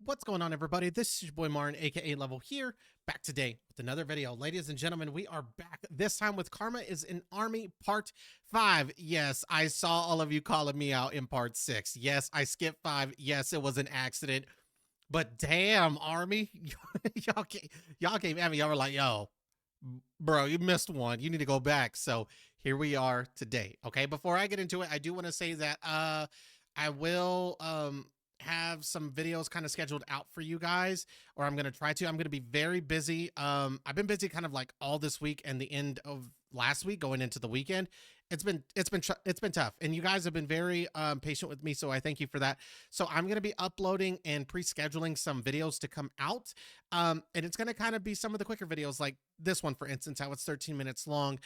What's going on, everybody? This is your boy Martin, aka Level, here, back today with another video. Ladies and gentlemen, we are back this time with Karma is in Army Part 5. Yes, I saw all of you calling me out in Part 6. Yes, I skipped 5. Yes, it was an accident. But damn, Army, y'all came at me. Y'all were like, yo, bro, you missed one. You need to go back. So here we are today. Okay, before I get into it, I do want to say that I will have some videos kind of scheduled out for you guys, or I'm going to try to. I'm going to be very busy. I've been busy kind of like all this week and the end of last week going into the weekend. It's been tough, and you guys have been very patient with me, so I thank you for that. So I'm going to be uploading and pre-scheduling some videos to come out, and it's going to kind of be some of the quicker videos, like this one, for instance, how it's 13 minutes long.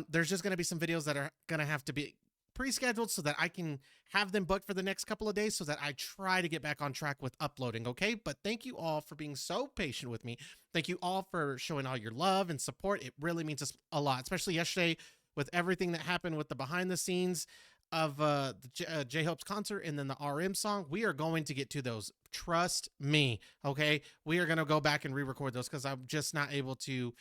There's just going to be some videos that are going to have to be pre-scheduled so that I can have them booked for the next couple of days, so that I try to get back on track with uploading. Okay, but thank you all for being so patient with me. Thank you all for showing all your love and support. It really means a lot, especially yesterday with everything that happened with the behind the scenes of the J-Hope's concert and then the RM song. We are going to get to those. Trust me. Okay, we are going to go back and re-record those because I'm just not able to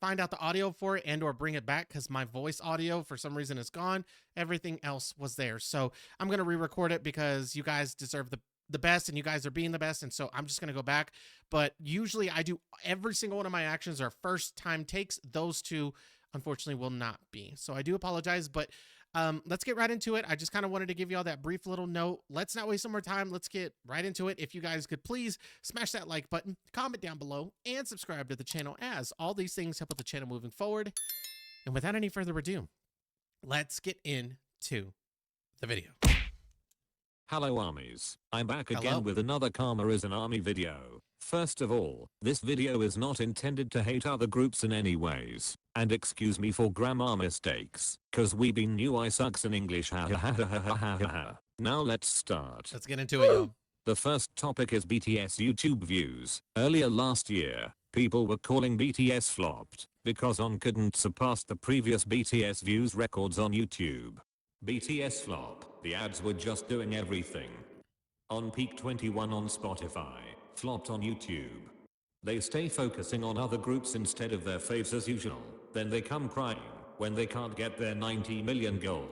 find out the audio for it and or bring it back, because my voice audio for some reason is gone. Everything else was there, so I'm going to re-record it because you guys deserve the best, and you guys are being the best, and so I'm just going to go back. But usually I do every single one of my actions are first time takes. Those two unfortunately will not be, so I do apologize. But let's get right into it. I just kind of wanted to give you all that brief little note. Let's not waste some more time. Let's get right into it. If you guys could please smash that like button, comment down below, and subscribe to the channel, as all these things help with the channel moving forward. And without any further ado, let's get into the video. Hello armies, I'm back again Hello. with another Karma is an Army video. First of all, this video is not intended to hate other groups in any ways, and excuse me for grammar mistakes, cause we been new I sucks in English. Now let's start. Let's get into it, yo. The first topic is BTS YouTube views. Earlier last year, people were calling BTS flopped, because On couldn't surpass the previous BTS views records on YouTube. BTS flop, the ads were just doing everything. On peak 21 on Spotify, flopped on YouTube. They stay focusing on other groups instead of their faves as usual, then they come crying when they can't get their 90 million goal.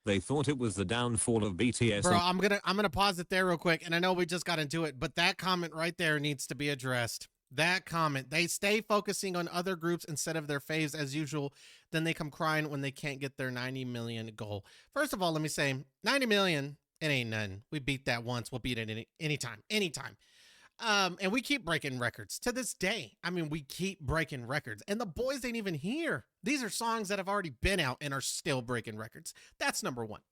They thought it was the downfall of BTS. Bro, I'm gonna pause it there real quick, and I know we just got into it, but that comment right there needs to be addressed. That comment, they stay focusing on other groups instead of their faves as usual, then they come crying when they can't get their 90 million goal. First of all, let me say 90 million, it ain't none. We beat that once, we'll beat it anytime. And we keep breaking records to this day. I mean, we keep breaking records, and the boys ain't even here. These are songs that have already been out and are still breaking records. That's number one.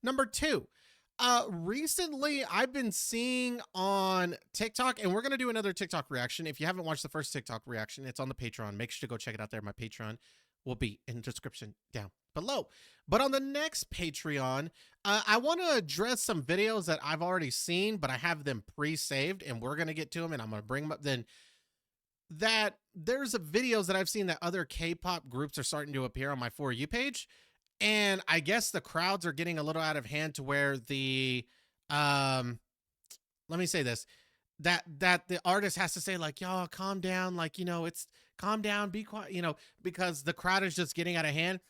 Number two, recently I've been seeing on TikTok, and we're going to do another TikTok reaction. If you haven't watched the first TikTok reaction, it's on the Patreon. Make sure to go check it out there. My Patreon will be in the description down below. But on the next Patreon, I want to address some videos that I've already seen, but I have them pre-saved, and we're going to get to them, and I'm going to bring them up then. That there's videos that I've seen that other K-pop groups are starting to appear on my For You page. And I guess the crowds are getting a little out of hand to where the, let me say this, that the artist has to say like, y'all calm down. Like, you know, it's calm down, be quiet, you know, because the crowd is just getting out of hand.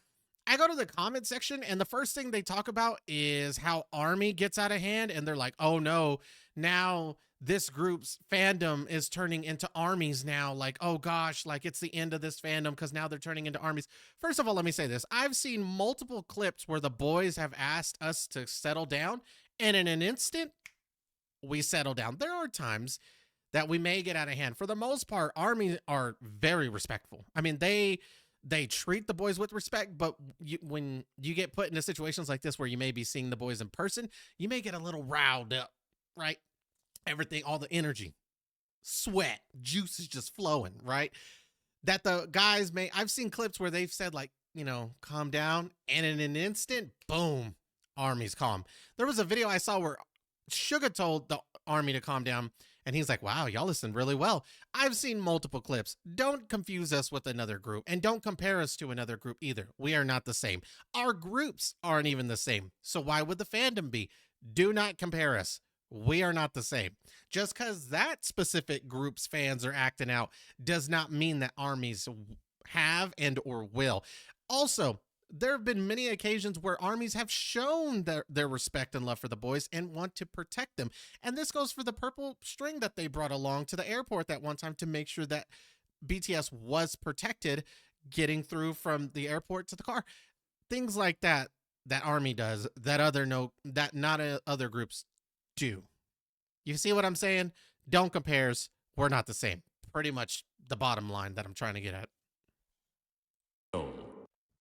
I go to the comment section, and the first thing they talk about is how Army gets out of hand. And they're like, oh no, now this group's fandom is turning into armies now. Like, oh gosh, like it's the end of this fandom because now they're turning into armies. First of all, let me say this. I've seen multiple clips where the boys have asked us to settle down, and in an instant, we settle down. There are times that we may get out of hand. For the most part, armies are very respectful. I mean, they treat the boys with respect, but when you get put into situations like this where you may be seeing the boys in person, you may get a little riled up, right? Everything, all the energy, sweat, juice is just flowing, right? That the guys may, I've seen clips where they've said like, you know, calm down, and in an instant, boom, Army's calm. There was a video I saw where Suga told the Army to calm down, and he's like, wow, y'all listen really well. I've seen multiple clips. Don't confuse us with another group, and don't compare us to another group either. We are not the same. Our groups aren't even the same. So why would the fandom be? Do not compare us. We are not the same. Just because that specific group's fans are acting out does not mean that armies have and or will. Also, there have been many occasions where armies have shown their respect and love for the boys and want to protect them. And this goes for the purple string that they brought along to the airport that one time to make sure that BTS was protected getting through from the airport to the car. Things like that that army does that not other groups do. You see what I'm saying? Don't compares. We're not the same. Pretty much the bottom line that I'm trying to get at.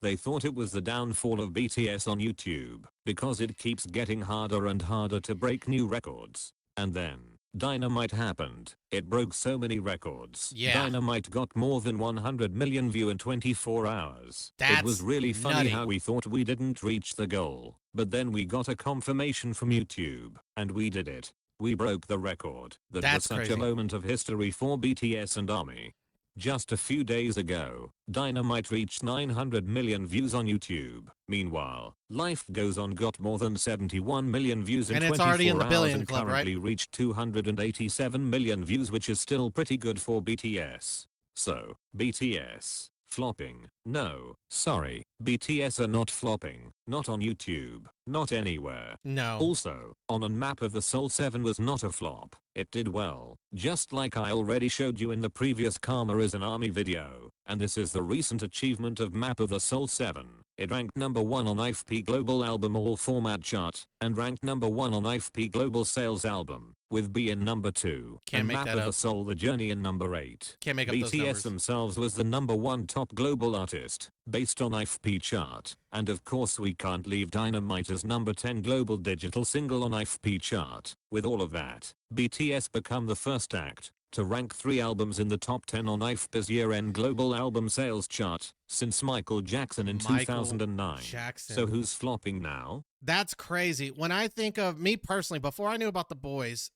They thought it was the downfall of BTS on YouTube because it keeps getting harder and harder to break new records. And then Dynamite happened. It broke so many records. Yeah. Dynamite got more than 100 million views in 24 hours. That's it was really funny nutty. how we thought we didn't reach the goal, but then we got a confirmation from YouTube, and we did it. We broke the record. That was such crazy. a moment of history for BTS and ARMY. Just a few days ago, Dynamite reached 900 million views on YouTube. Meanwhile, Life Goes On got more than 71 million views in 24 hours. And it's already in the billion and club, currently right? reached 287 million views, which is still pretty good for BTS. So, BTS, flopping? No, sorry, BTS are not flopping. Not on YouTube. Not anywhere. No. Also, On a Map of the Soul 7 was not a flop. It did well, just like I already showed you in the previous Karma is an ARMY video, and this is the recent achievement of Map of the Soul 7. It ranked number 1 on IFP Global Album All Format chart, and ranked number 1 on IFP Global Sales Album, with B in number 2, Can't and make Map that of up. the Soul The Journey in number 8. Can't make up those BTS numbers. themselves was the number 1 top global artist, based on IFP chart, and of course we can't leave Dynamite as number 10 global digital single on IFP chart. With all of that, BTS become the first act to rank 3 albums in the top 10 on IFP's year-end global album sales chart since Michael Jackson in 2009. Jackson. So who's flopping now? That's crazy. When I think of me personally, before I knew about the boys,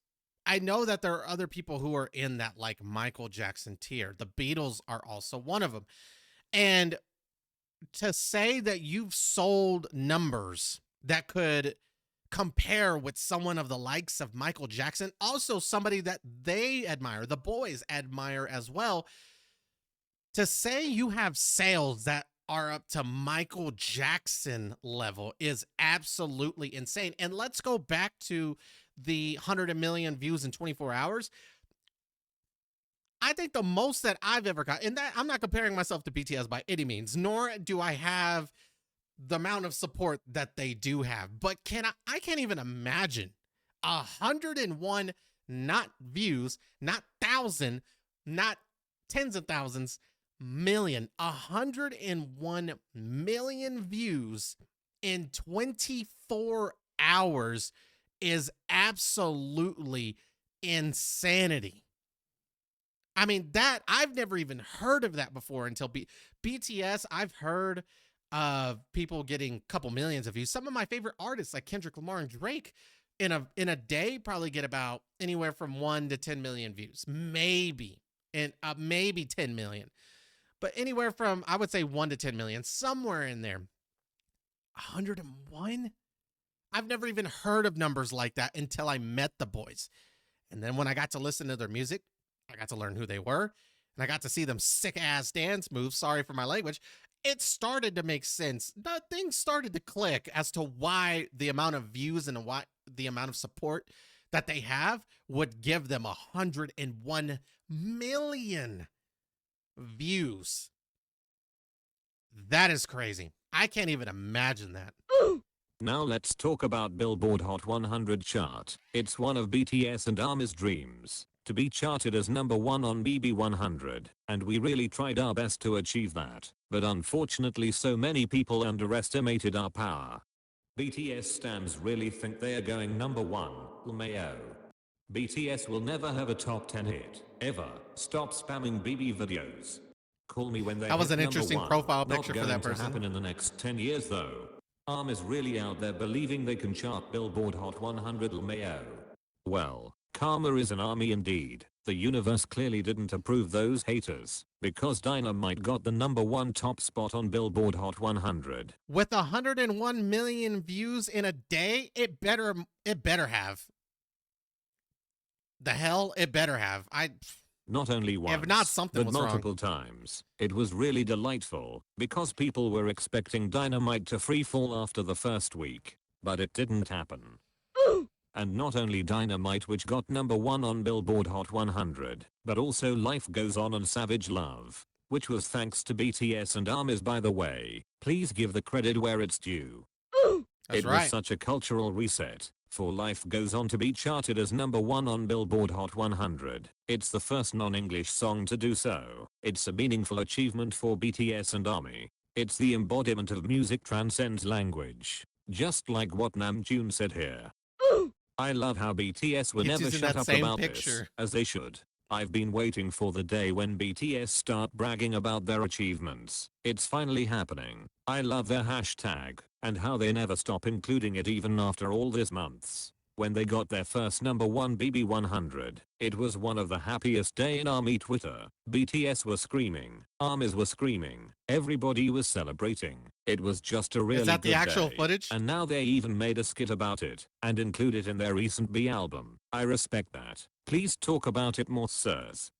I know that there are other people who are in that like Michael Jackson tier. The Beatles are also one of them. And to say that you've sold numbers that could compare with someone of the likes of Michael Jackson, also somebody that they admire, the boys admire as well, to say you have sales that are up to Michael Jackson level is absolutely insane. And let's go back to the 100 million views in 24 hours. I think the most that I've ever got, and that I'm not comparing myself to BTS by any means, nor do I have the amount of support that they do have. But I can't even imagine 101 not views, not thousand, not tens of thousands, million, 101 million views in 24 hours is absolutely insanity. I mean, that I've never even heard of that before until BTS. I've heard of people getting a couple millions of views. Some of my favorite artists like Kendrick Lamar and Drake in a day probably get about anywhere from 1 to 10 million views, maybe 10 million, but anywhere from, I would say, 1 to 10 million, somewhere in there. 101? I've never even heard of numbers like that until I met the boys. And then when I got to listen to their music, I got to learn who they were, and I got to see them sick-ass dance moves, sorry for my language. It started to make sense. The things started to click as to why the amount of views and why the amount of support that they have would give them 101 million views. That is crazy. I can't even imagine that. Now let's talk about Billboard Hot 100 chart. It's one of BTS and ARMY's dreams to be charted as number 1 on BB 100, and we really tried our best to achieve that, but unfortunately so many people underestimated our power. BTS stans really think they are going number 1, LMAO. BTS will never have a top 10 hit, ever. Stop spamming BB videos. Call me when they That was hit an interesting number 1. profile picture for that Not going person. to happen in the next 10 years though. ARM is really out there believing they can chart Billboard Hot 100 LMAO. Well, karma is an army indeed. The universe clearly didn't approve those haters, because Dynamite got the number 1 top spot on Billboard Hot 100. With 101 million views in a day, it better have. The hell? It better have. Not only If not, once, something but was wrong. multiple times. It was really delightful, because people were expecting Dynamite to free fall after the first week. But it didn't happen. And not only Dynamite, which got #1 on Billboard Hot 100, but also Life Goes On and Savage Love, which was thanks to BTS and ARMYs, by the way. Please give the credit where it's due. That's It right. was such a cultural reset for Life Goes On to be charted as #1 on Billboard Hot 100. It's the first non-English song to do so. It's a meaningful achievement for BTS and ARMY. It's the embodiment of music transcends language. Just like what Namjoon said here. I love how BTS will He's never using shut that up same about this, picture. as they should. I've been waiting for the day when BTS start bragging about their achievements. It's finally happening. I love their hashtag, and how they never stop including it even after all these months. When they got their first #1 BB100, it was one of the happiest day in ARMY Twitter. BTS were screaming, ARMYs were screaming, everybody was celebrating. It was just a really Is that the good actual day. footage? And now they even made a skit about it and include it in their recent B album. I respect that. Please talk about it more, sirs.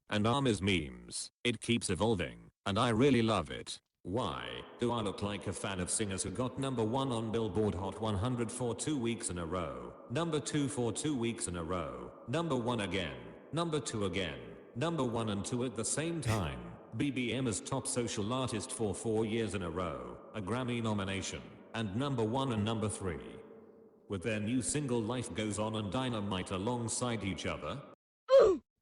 And ARMY's memes. It keeps evolving, and I really love it. Why do I look like a fan of singers who got #1 on Billboard Hot 100 for 2 weeks in a row, #2 for 2 weeks in a row, #1 again, #2 again, #1 and 2 at the same time? BBM as top social artist for 4 years in a row, a Grammy nomination, and #1 and #3. With their new single Life Goes On and Dynamite alongside each other.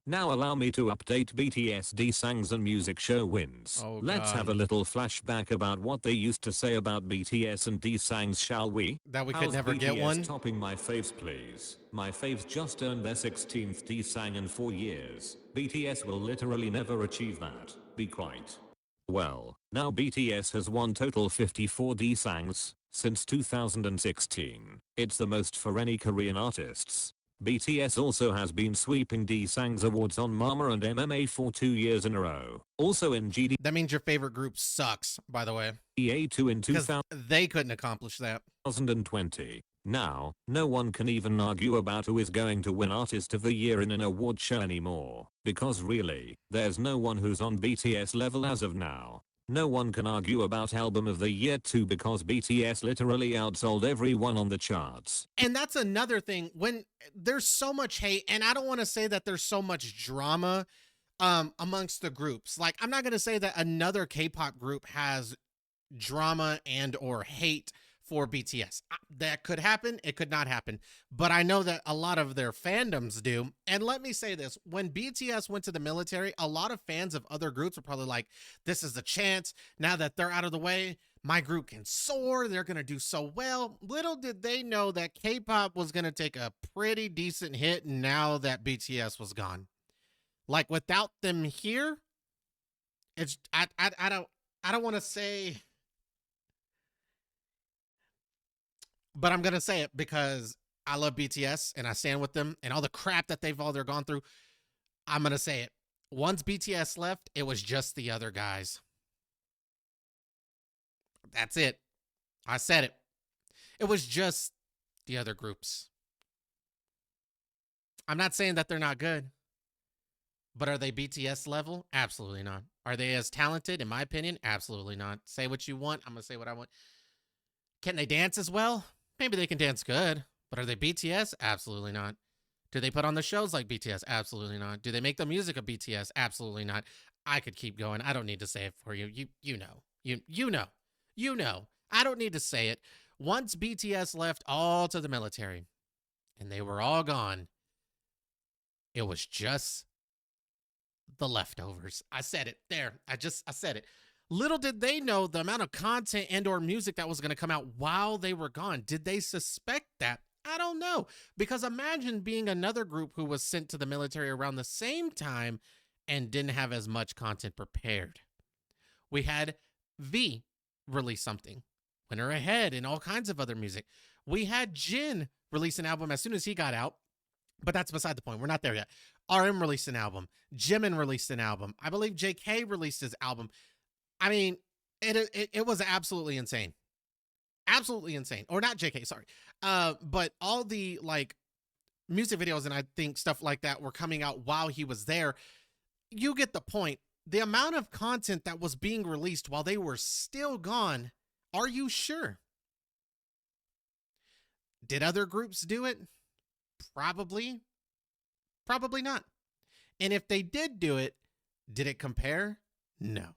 Now allow me to update BTS D-Sangs and music show wins. Oh, Let's have a God. little flashback about what they used to say about BTS and D-Sangs, shall we? That we could How's never get BTS one? topping my faves, please? My faves just earned their 16th D-Sang in 4 years. BTS will literally never achieve that. Be quiet. Well, now BTS has won total 54 D-Sangs since 2016. It's the most for any Korean artists. BTS also has been sweeping D-Sangs awards on Mama and MMA for 2 years in a row. Also in That means your favorite group sucks, by the way. GDA2 in Because they couldn't accomplish that. 2020. Now, no one can even argue about who is going to win Artist of the Year in an award show anymore. Because really, there's no one who's on BTS level as of now. No one can argue about Album of the Year too, because BTS literally outsold everyone on the charts. And that's another thing. When there's so much hate, and I don't want to say that there's so much drama amongst the groups. Like, I'm not going to say that another K-pop group has drama and or hate for BTS. That could happen. It could not happen. But I know that a lot of their fandoms do. And let me say this. When BTS went to the military, a lot of fans of other groups were probably like, this is a chance. Now that they're out of the way, my group can soar. They're going to do so well. Little did they know that K-pop was going to take a pretty decent hit now that BTS was gone. Like, without them here, it's I don't want to say, but I'm going to say it because I love BTS and I stand with them and all the crap that they've gone through. I'm going to say it. Once BTS left, it was just the other guys. That's it. I said it. It was just the other groups. I'm not saying that they're not good, but are they BTS level? Absolutely not. Are they as talented? In my opinion, absolutely not. Say what you want. I'm going to say what I want. Can they dance as well? Maybe they can dance good, but are they BTS? Absolutely not. Do they put on the shows like BTS? Absolutely not. Do they make the music of BTS? Absolutely not. I could keep going. I don't need to say it for you. You know. You know. You know. I don't need to say it. Once BTS left all to the military and they were all gone, it was just the leftovers. I said it there. I said it. Little did they know the amount of content and or music that was going to come out while they were gone. Did they suspect that? I don't know. Because imagine being another group who was sent to the military around the same time and didn't have as much content prepared. We had V release something, Winter Ahead, and all kinds of other music. We had Jin release an album as soon as he got out, but that's beside the point. We're not there yet. RM released an album. Jimin released an album. I believe JK released his album. I mean, it was absolutely insane. Absolutely insane. Or not JK, sorry. But all the, like, music videos and I think stuff like that were coming out while he was there. You get the point. The amount of content that was being released while they were still gone, are you sure? Did other groups do it? Probably. Probably not. And if they did do it, did it compare? No.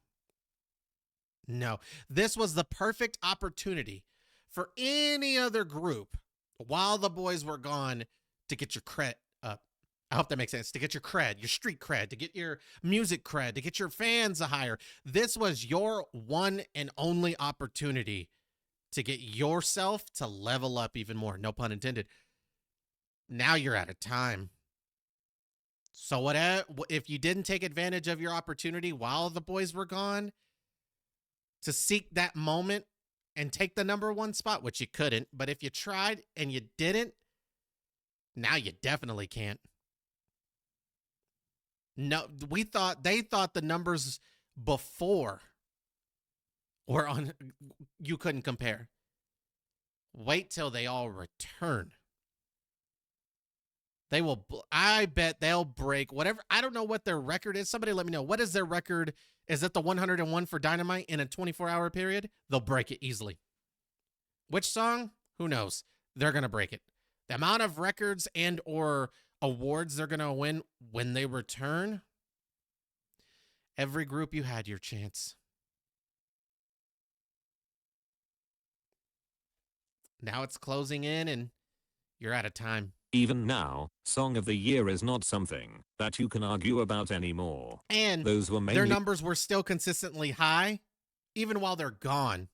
No. This was the perfect opportunity for any other group while the boys were gone to get your cred up. I hope that makes sense. To get your cred, your street cred, to get your music cred, to get your fans higher. This was your one and only opportunity to get yourself to level up even more. No pun intended. Now you're out of time. So what if you didn't take advantage of your opportunity while the boys were gone to seek that moment and take the #1 spot, which you couldn't, but if you tried and you didn't, now you definitely can't. No, they thought the numbers before were on, you couldn't compare. Wait till they all return. They will, I bet they'll break whatever. I don't know what their record is. Somebody let me know. What is their record? Is it the 101 for Dynamite in a 24-hour period? They'll break it easily. Which song? Who knows? They're going to break it. The amount of records and or awards they're going to win when they return. Every group, you had your chance. Now it's closing in and you're out of time. Even now, Song of the Year is not something that you can argue about anymore. And those were mainly their numbers were still consistently high, even while they're gone.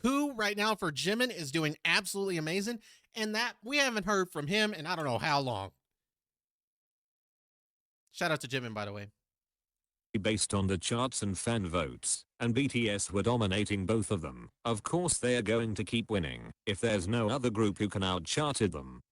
Who right now for Jimin is doing absolutely amazing, and that we haven't heard from him in I don't know how long. Shout out to Jimin, by the way. Based on the charts and fan votes, and BTS were dominating both of them. Of course they are going to keep winning if there's no other group who can out-charted them.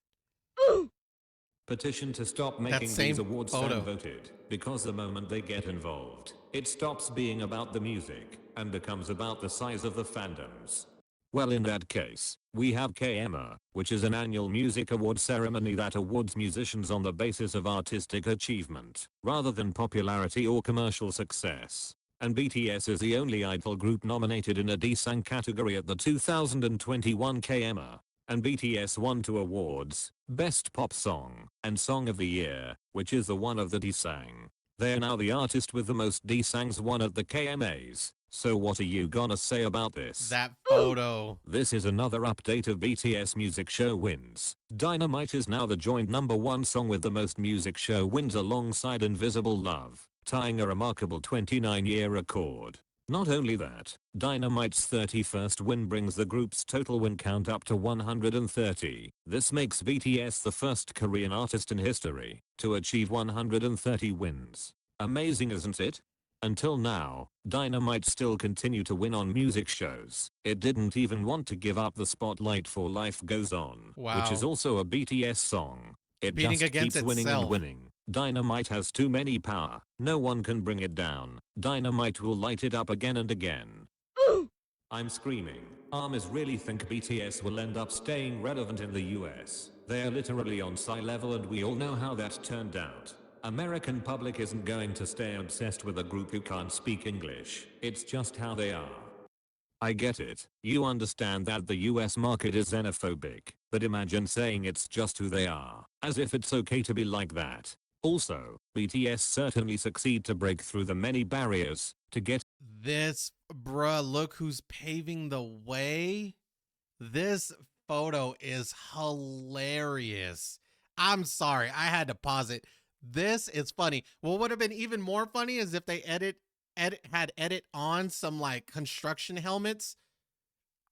Petition to stop making these awards fan voted, because the moment they get involved, it stops being about the music and becomes about the size of the fandoms. Well, in that case, we have KMA, which is an annual music award ceremony that awards musicians on the basis of artistic achievement, rather than popularity or commercial success. And BTS is the only idol group nominated in a D-Sang category at the 2021 KMA. And BTS won 2 awards, Best Pop Song and Song of the Year, which is the one of the D-Sang. They're now the artist with the most D-Sangs won at the KMAs. So what are you gonna say about this? That photo. This is another update of BTS music show wins. Dynamite is now the joint #1 song with the most music show wins alongside Invisible Love, tying a remarkable 29-year record. Not only that, Dynamite's 31st win brings the group's total win count up to 130. This makes BTS the first Korean artist in history to achieve 130 wins. Amazing, isn't it? Until now, Dynamite still continued to win on music shows. It didn't even want to give up the spotlight for Life Goes On, which is also a BTS song. It Beating just against keeps winning itself. and winning. Dynamite has too many power. No one can bring it down. Dynamite will light it up again and again. I'm screaming. ARMYs really think BTS will end up staying relevant in the US. They're literally on Psy level and we all know how that turned out. American public isn't going to stay obsessed with a group who can't speak English. It's just how they are. I get it. You understand that the US market is xenophobic, but imagine saying it's just who they are, as if it's okay to be like that. Also, BTS certainly succeed to break through the many barriers to get This, bruh, look who's paving the way. This photo is hilarious. I'm sorry, I had to pause it. This is funny. What would have been even more funny is if they had edit on some like construction helmets.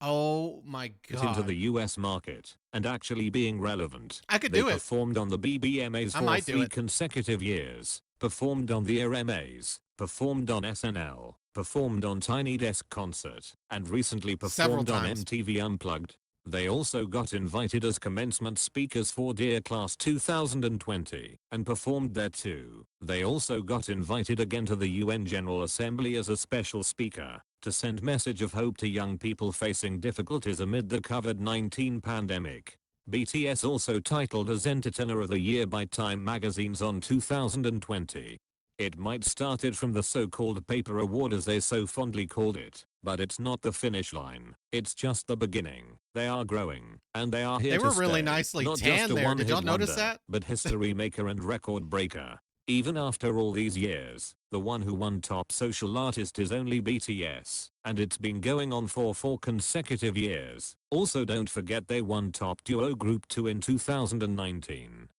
Oh my god. into the US market and actually being relevant. I could They do it. performed on the BBMAs I for might do 3 it. consecutive years, performed on the RMAs, performed on SNL, performed on Tiny Desk Concert, and recently Several performed on times. MTV Unplugged. They also got invited as commencement speakers for Dear Class 2020 and performed there too. They also got invited again to the UN General Assembly as a special speaker to send message of hope to young people facing difficulties amid the COVID-19 pandemic. BTS also titled as Entertainer of the Year by Time magazines on 2020. It might started from the so-called paper award as they so fondly called it, but it's not the finish line. It's just the beginning. They are growing, and they are here They to were really stay. nicely Not just tan a there. Did y'all one-hit notice wonder, that? but history maker and record breaker. Even after all these years, the one who won top social artist is only BTS, and it's been going on for 4 consecutive years. Also, don't forget they won top duo group 2 in 2019.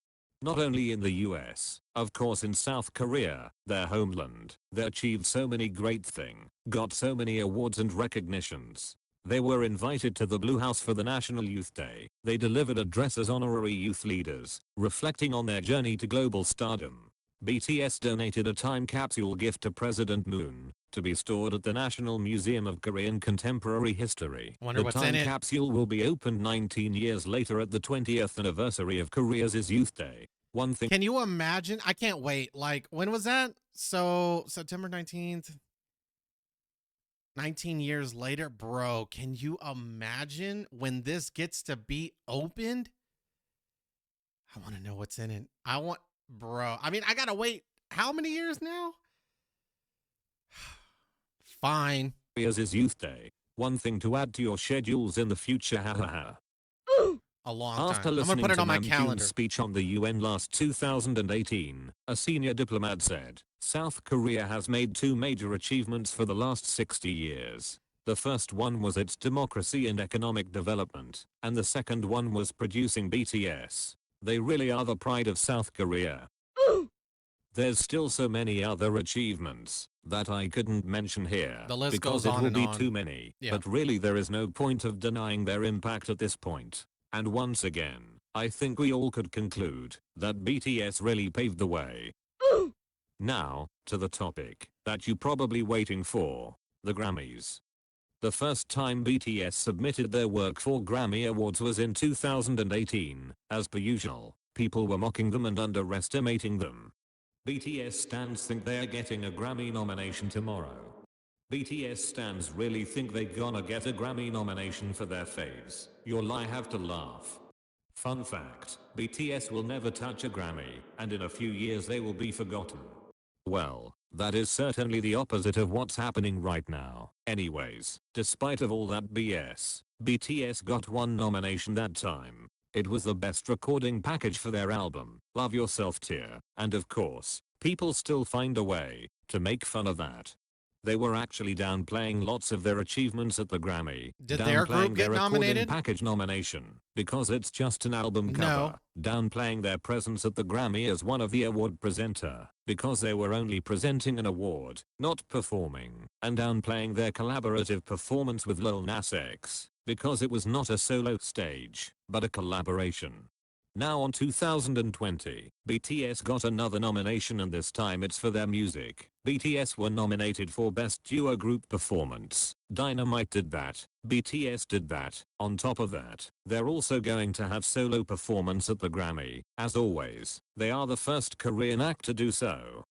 Not only in the US, of course in South Korea, their homeland, they achieved so many great things, got so many awards and recognitions. They were invited to the Blue House for the National Youth Day. They delivered addresses honorary youth leaders, reflecting on their journey to global stardom. BTS donated a time capsule gift to President Moon to be stored at the National Museum of Korean Contemporary History. Wonder The what's in time it. capsule will be opened 19 years later at the 20th anniversary of Korea's Youth Day. One thing. Can you imagine? I can't wait. Like, when was that? So, September 19th. 19 years later, bro, can you imagine when this gets to be opened? I want to know what's in it. Bro, I mean, I gotta wait how many years now? Fine. Korea's Youth Day. One thing to add to your schedules in the future, hahaha. A long After time. I'm gonna listening put it to on my Namjoon's calendar. speech on the UN last 2018, a senior diplomat said, South Korea has made 2 major achievements for the last 60 years. The first one was its democracy and economic development, and the second one was producing BTS. They really are the pride of South Korea. There's still so many other achievements that I couldn't mention here The list because goes it on will and be on. too many, Yeah. but really there is no point of denying their impact at this point. And once again, I think we all could conclude that BTS really paved the way. Now, to the topic that you probably waiting for, the Grammys. The first time BTS submitted their work for Grammy Awards was in 2018. As per usual, people were mocking them and underestimating them. BTS stans think they're getting a Grammy nomination tomorrow. BTS stans really think they gonna get a Grammy nomination for their faves. You'll have to laugh. Fun fact, BTS will never touch a Grammy, and in a few years they will be forgotten. Well, that is certainly the opposite of what's happening right now. Anyways, despite of all that BS, BTS got 1 nomination that time. It was the best recording package for their album, Love Yourself Tear, and of course, people still find a way to make fun of that. They were actually downplaying lots of their achievements at the Grammy, Did their group downplaying get their recording nominated? package nomination, because it's just an album cover, No. downplaying their presence at the Grammy as one of the award presenter, because they were only presenting an award, not performing, and downplaying their collaborative performance with Lil Nas X, because it was not a solo stage, but a collaboration. Now on 2020, BTS got another nomination and this time it's for their music. BTS were nominated for Best Duo Group Performance. Dynamite did that. BTS did that. On top of that, they're also going to have solo performance at the Grammy. As always, they are the first Korean act to do so.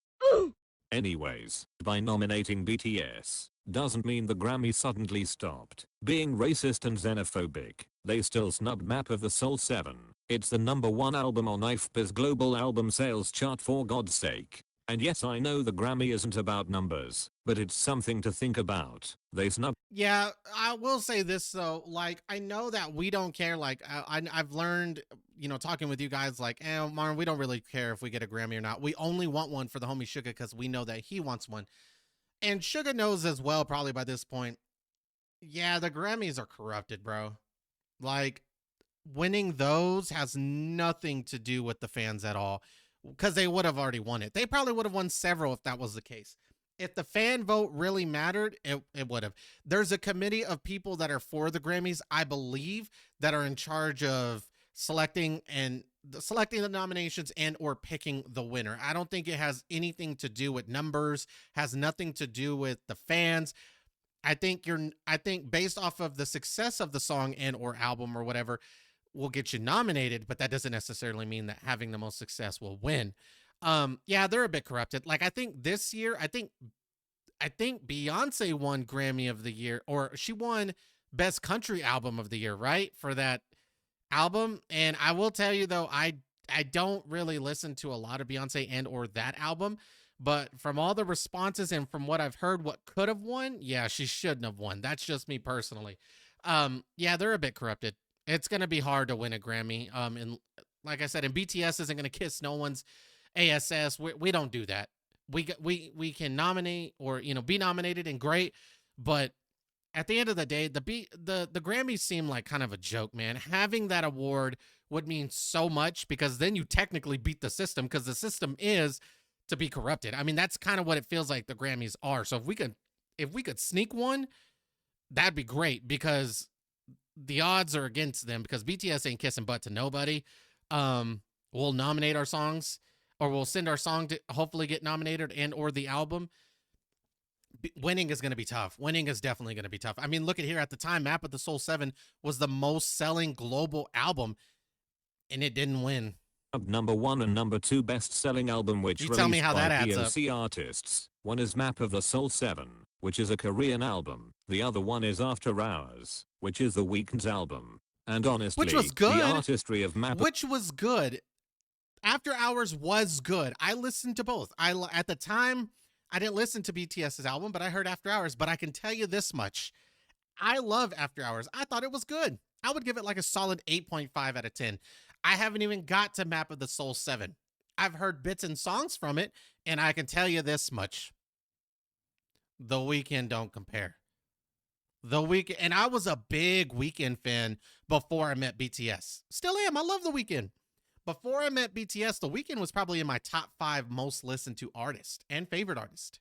Anyways, by nominating BTS, doesn't mean the Grammy suddenly stopped being racist and xenophobic. They still snubbed Map of the Soul 7. It's the #1 album on IFPI's global album sales chart, for God's sake. And yes, I know the Grammy isn't about numbers, but it's something to think about. They snubbed. Yeah, I will say this though. Like, I know that we don't care. Like, I've learned, talking with you guys, like, Martin, we don't really care if we get a Grammy or not. We only want one for the homie Suga because we know that he wants one. And Suga knows as well, probably by this point. Yeah, the Grammys are corrupted, bro. Like, winning those has nothing to do with the fans at all, because they would have already won it. They probably would have won several if that was the case. If the fan vote really mattered, it would have. There's a committee of people that are for the Grammys, I believe, that are in charge of selecting the nominations and or picking the winner. I don't think it has anything to do with numbers, has nothing to do with the fans. I think based off of the success of the song and or album or whatever will get you nominated, but that doesn't necessarily mean that having the most success will win. Yeah, they're a bit corrupted. Like, I think this year, I think Beyonce won Grammy of the Year, or she won Best Country Album of the Year, right? For that album. And I will tell you though, I don't really listen to a lot of Beyonce and or that album, but from all the responses and from what I've heard, what could have won, yeah, she shouldn't have won. That's just me personally. Yeah, they're a bit corrupted. It's gonna be hard to win a Grammy. And like I said, and BTS isn't gonna kiss no one's ASS. We don't do that. We can nominate or be nominated and great, but at the end of the day, the Grammys seem like kind of a joke, man. Having that award would mean so much because then you technically beat the system because the system is to be corrupted. I mean, that's kind of what it feels like the Grammys are. So if we could sneak one, that'd be great because the odds are against them because BTS ain't kissing butt to nobody. We'll nominate our songs or we'll send our song to hopefully get nominated and or the album. Winning is going to be tough. Winning is definitely going to be tough. I mean, look at here at the time, Map of the Soul 7 was the most selling global album and it didn't win. Number 1 and number 2 best-selling album which You released tell me how by that adds up. POC artists. One is Map of the Soul 7, which is a Korean album. The other one is After Hours, which is the Weeknd's album. And honestly, Which was good. the artistry of Map Which was good. After Hours was good. I listened to both. At the time, I didn't listen to BTS's album, but I heard After Hours. But I can tell you this much. I love After Hours. I thought it was good. I would give it like a solid 8.5 out of 10. I haven't even got to Map of the Soul 7. I've heard bits and songs from it, and I can tell you this much. The Weeknd don't compare. The Weeknd, and I was a big Weeknd fan before I met BTS. Still am. I love The Weeknd. Before I met BTS, The Weeknd was probably in my top 5 most listened to artist and favorite artist.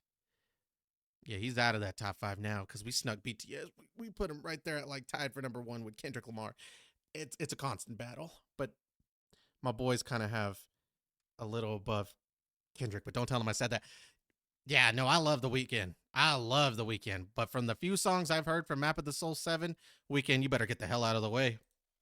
Yeah, he's out of that top 5 now because we snuck BTS. We put him right there at like tied for number 1 with Kendrick Lamar. It's a constant battle, but my boys kind of have a little above Kendrick, but don't tell him I said that. Yeah, no, I love The Weeknd. I love The Weeknd, but from the few songs I've heard from Map of the Soul 7, Weeknd, you better get the hell out of the way.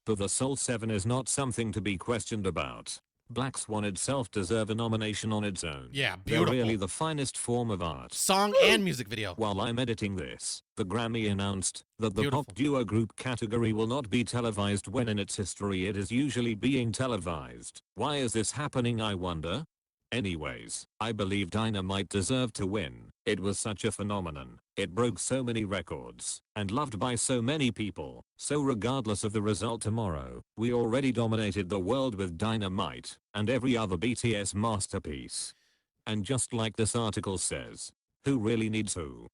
of the Soul 7 is not something to be questioned about. Black Swan itself deserve a nomination on its own. Yeah, beautiful. They're really the finest form of art. Song and music video. While I'm editing this, the Grammy announced that the Beautiful. pop duo group category will not be televised when in its history it is usually being televised. Why is this happening, I wonder? Anyways, I believe Dynamite deserved to win. It was such a phenomenon. It broke so many records and loved by so many people. So regardless of the result tomorrow, we already dominated the world with Dynamite and every other BTS masterpiece. And just like this article says, who really needs who?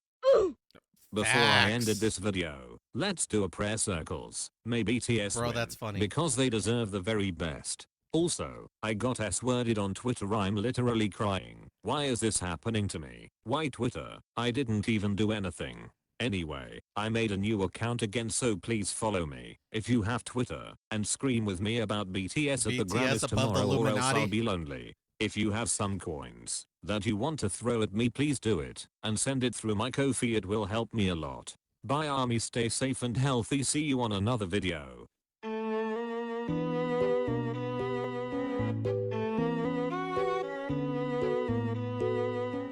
Before I ended this video, let's do a prayer circles. May BTS Bro, win, that's funny. because they deserve the very best. Also, I got S-worded on Twitter. I'm literally crying. Why is this happening to me? Why Twitter? I didn't even do anything. Anyway, I made a new account again, so please follow me if you have Twitter and scream with me about BTS at the BTS Grammys above the tomorrow, or else Illuminati. I'll be lonely. If you have some coins that you want to throw at me, please do it and send it through my Ko-fi. It will help me a lot. Bye army, stay safe and healthy. See you on another video.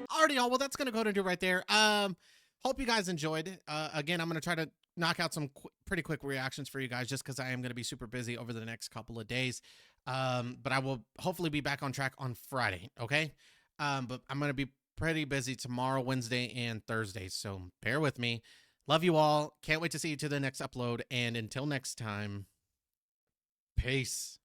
Alrighty, y'all. Well, that's gonna go to do right there. Hope you guys enjoyed. Again, I'm gonna try to knock out some pretty quick reactions for you guys, just because I am gonna be super busy over the next couple of days. But I will hopefully be back on track on Friday. Okay. But I'm gonna be pretty busy tomorrow, Wednesday, and Thursday. So bear with me. Love you all. Can't wait to see you to the next upload. And until next time, peace.